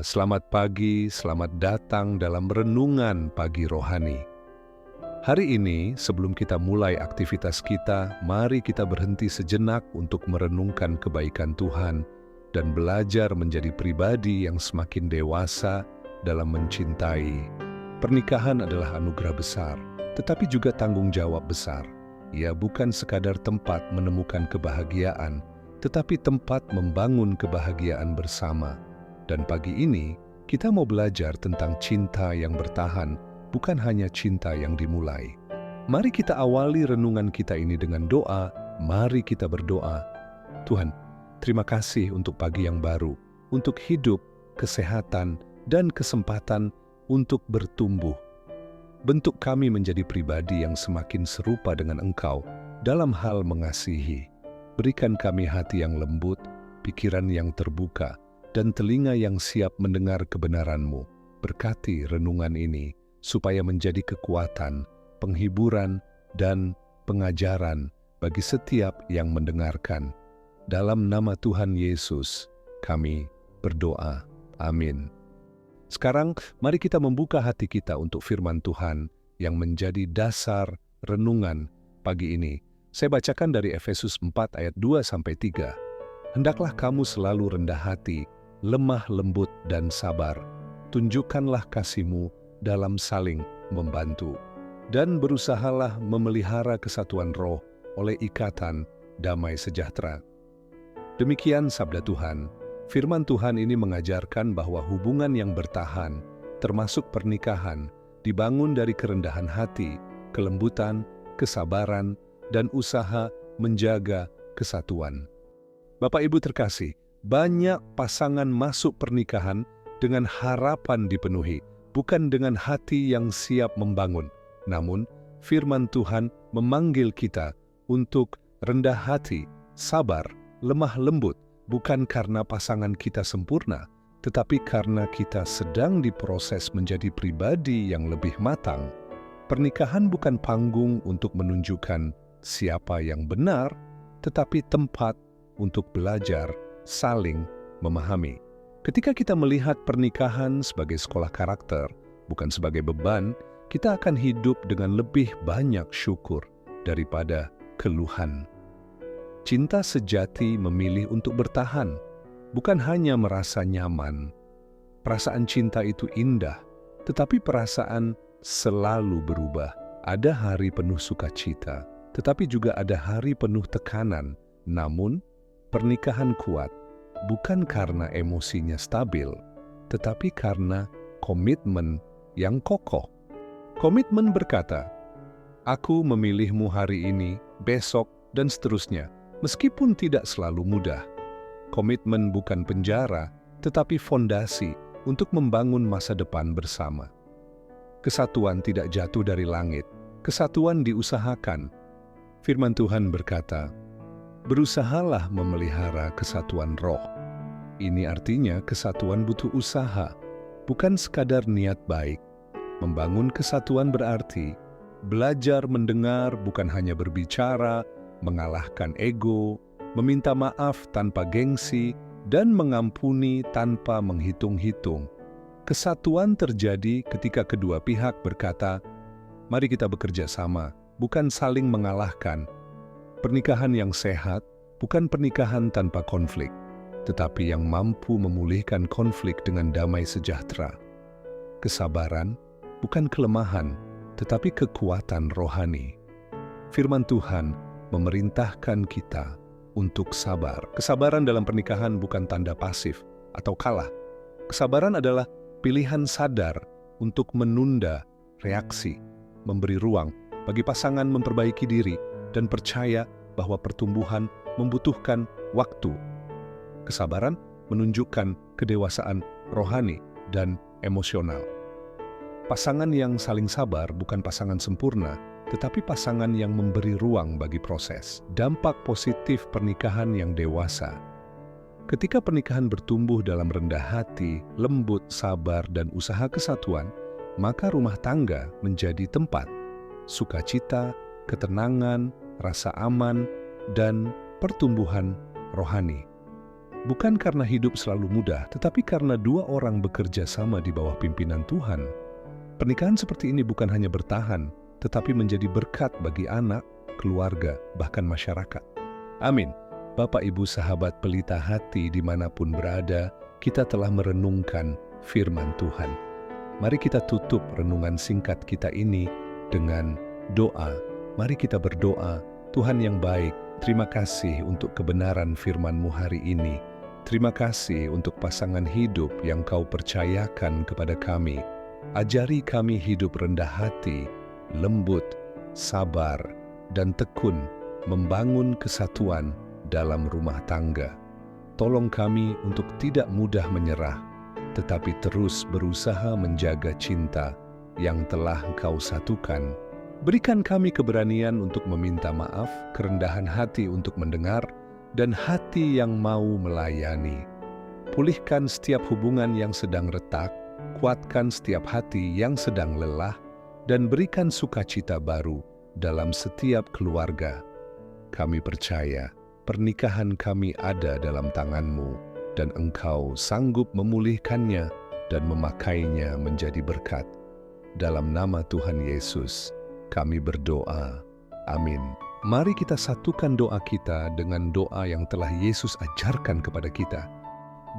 Selamat pagi, selamat datang dalam renungan pagi rohani. Hari ini, sebelum kita mulai aktivitas kita, mari kita berhenti sejenak untuk merenungkan kebaikan Tuhan dan belajar menjadi pribadi yang semakin dewasa dalam mencintai. Pernikahan adalah anugerah besar, tetapi juga tanggung jawab besar. Ia bukan sekadar tempat menemukan kebahagiaan, tetapi tempat membangun kebahagiaan bersama. Dan pagi ini, kita mau belajar tentang cinta yang bertahan, bukan hanya cinta yang dimulai. Mari kita awali renungan kita ini dengan doa. Mari kita berdoa. Tuhan, terima kasih untuk pagi yang baru, untuk hidup, kesehatan, dan kesempatan untuk bertumbuh. Bentuk kami menjadi pribadi yang semakin serupa dengan Engkau dalam hal mengasihi. Berikan kami hati yang lembut, pikiran yang terbuka, dan telinga yang siap mendengar kebenaran-Mu. Berkati renungan ini, supaya menjadi kekuatan, penghiburan, dan pengajaran bagi setiap yang mendengarkan. Dalam nama Tuhan Yesus, kami berdoa. Amin. Sekarang, mari kita membuka hati kita untuk firman Tuhan yang menjadi dasar renungan pagi ini. Saya bacakan dari Efesus 4 ayat 2-3. Hendaklah kamu selalu rendah hati, lemah lembut dan sabar. Tunjukkanlah kasih-Mu dalam saling membantu. Dan berusahalah memelihara kesatuan roh oleh ikatan damai sejahtera. Demikian sabda Tuhan. Firman Tuhan ini mengajarkan bahwa hubungan yang bertahan, termasuk pernikahan, dibangun dari kerendahan hati, kelembutan, kesabaran, dan usaha menjaga kesatuan. Bapak Ibu terkasih, banyak pasangan masuk pernikahan dengan harapan dipenuhi, bukan dengan hati yang siap membangun. Namun, firman Tuhan memanggil kita untuk rendah hati, sabar, lemah lembut, bukan karena pasangan kita sempurna, tetapi karena kita sedang diproses menjadi pribadi yang lebih matang. Pernikahan bukan panggung untuk menunjukkan siapa yang benar, tetapi tempat untuk belajar saling memahami. Ketika kita melihat pernikahan sebagai sekolah karakter, bukan sebagai beban, kita akan hidup dengan lebih banyak syukur daripada keluhan. Cinta sejati memilih untuk bertahan, bukan hanya merasa nyaman. Perasaan cinta itu indah, tetapi perasaan selalu berubah. Ada hari penuh sukacita, tetapi juga ada hari penuh tekanan. Namun, pernikahan kuat bukan karena emosinya stabil, tetapi karena komitmen yang kokoh. Komitmen berkata, "Aku memilihmu hari ini, besok, dan seterusnya, meskipun tidak selalu mudah." Komitmen bukan penjara, tetapi fondasi untuk membangun masa depan bersama. Kesatuan tidak jatuh dari langit, kesatuan diusahakan. Firman Tuhan berkata, "Berusahalah memelihara kesatuan roh." Ini artinya kesatuan butuh usaha, bukan sekadar niat baik. Membangun kesatuan berarti belajar mendengar bukan hanya berbicara, mengalahkan ego, meminta maaf tanpa gengsi, dan mengampuni tanpa menghitung-hitung. Kesatuan terjadi ketika kedua pihak berkata, "Mari kita bekerja sama," bukan saling mengalahkan. Pernikahan yang sehat bukan pernikahan tanpa konflik, tetapi yang mampu memulihkan konflik dengan damai sejahtera. Kesabaran bukan kelemahan, tetapi kekuatan rohani. Firman Tuhan memerintahkan kita untuk sabar. Kesabaran dalam pernikahan bukan tanda pasif atau kalah. Kesabaran adalah pilihan sadar untuk menunda reaksi, memberi ruang bagi pasangan memperbaiki diri, dan percaya bahwa pertumbuhan membutuhkan waktu. Kesabaran menunjukkan kedewasaan rohani dan emosional. Pasangan yang saling sabar bukan pasangan sempurna, tetapi pasangan yang memberi ruang bagi proses. Dampak positif pernikahan yang dewasa. Ketika pernikahan bertumbuh dalam rendah hati, lembut, sabar, dan usaha kesatuan, maka rumah tangga menjadi tempat sukacita, ketenangan, rasa aman, dan pertumbuhan rohani. Bukan karena hidup selalu mudah, tetapi karena dua orang bekerja sama di bawah pimpinan Tuhan. Pernikahan seperti ini bukan hanya bertahan, tetapi menjadi berkat bagi anak, keluarga, bahkan masyarakat. Amin. Bapak, Ibu, sahabat pelita hati dimanapun berada, kita telah merenungkan firman Tuhan. Mari kita tutup renungan singkat kita ini dengan doa. Mari kita berdoa. Tuhan yang baik, terima kasih untuk kebenaran firman-Mu hari ini. Terima kasih untuk pasangan hidup yang Kau percayakan kepada kami. Ajari kami hidup rendah hati, lembut, sabar, dan tekun, membangun kesatuan dalam rumah tangga. Tolong kami untuk tidak mudah menyerah, tetapi terus berusaha menjaga cinta yang telah Engkau satukan. Berikan kami keberanian untuk meminta maaf, kerendahan hati untuk mendengar, dan hati yang mau melayani. Pulihkan setiap hubungan yang sedang retak, kuatkan setiap hati yang sedang lelah, dan berikan sukacita baru dalam setiap keluarga. Kami percaya pernikahan kami ada dalam tangan-Mu, dan Engkau sanggup memulihkannya dan memakainya menjadi berkat. Dalam nama Tuhan Yesus, kami berdoa. Amin. Mari kita satukan doa kita dengan doa yang telah Yesus ajarkan kepada kita.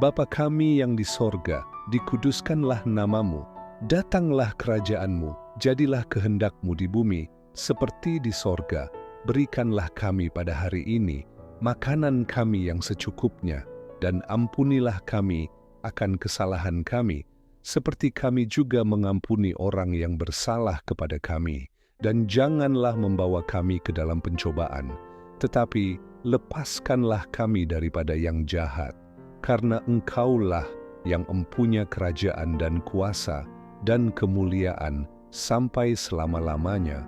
Bapa kami yang di sorga, dikuduskanlah nama-Mu, datanglah kerajaan-Mu, jadilah kehendak-Mu di bumi, seperti di sorga. Berikanlah kami pada hari ini makanan kami yang secukupnya, dan ampunilah kami akan kesalahan kami, seperti kami juga mengampuni orang yang bersalah kepada kami. Dan janganlah membawa kami ke dalam pencobaan, tetapi lepaskanlah kami daripada yang jahat, karena Engkaulah yang empunya kerajaan dan kuasa dan kemuliaan sampai selama-lamanya.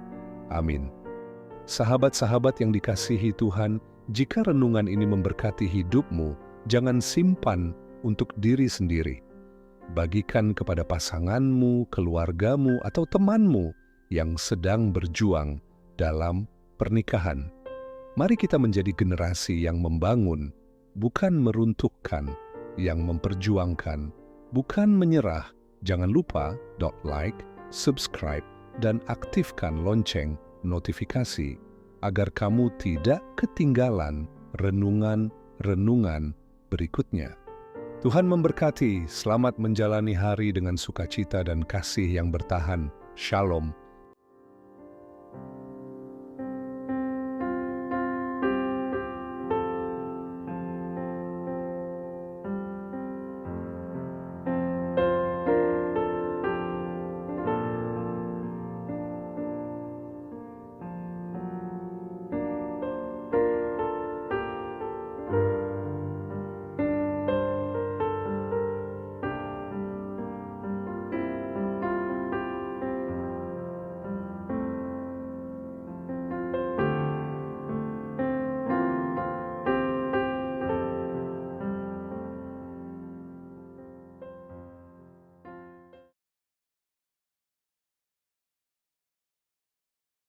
Amin. Sahabat-sahabat yang dikasihi Tuhan, jika renungan ini memberkati hidupmu, jangan simpan untuk diri sendiri. Bagikan kepada pasanganmu, keluargamu, atau temanmu yang sedang berjuang dalam pernikahan. Mari kita menjadi generasi yang membangun, bukan meruntuhkan, yang memperjuangkan, bukan menyerah. Jangan lupa like, subscribe, dan aktifkan lonceng notifikasi agar kamu tidak ketinggalan renungan-renungan berikutnya. Tuhan memberkati. Selamat menjalani hari dengan sukacita dan kasih yang bertahan. Shalom.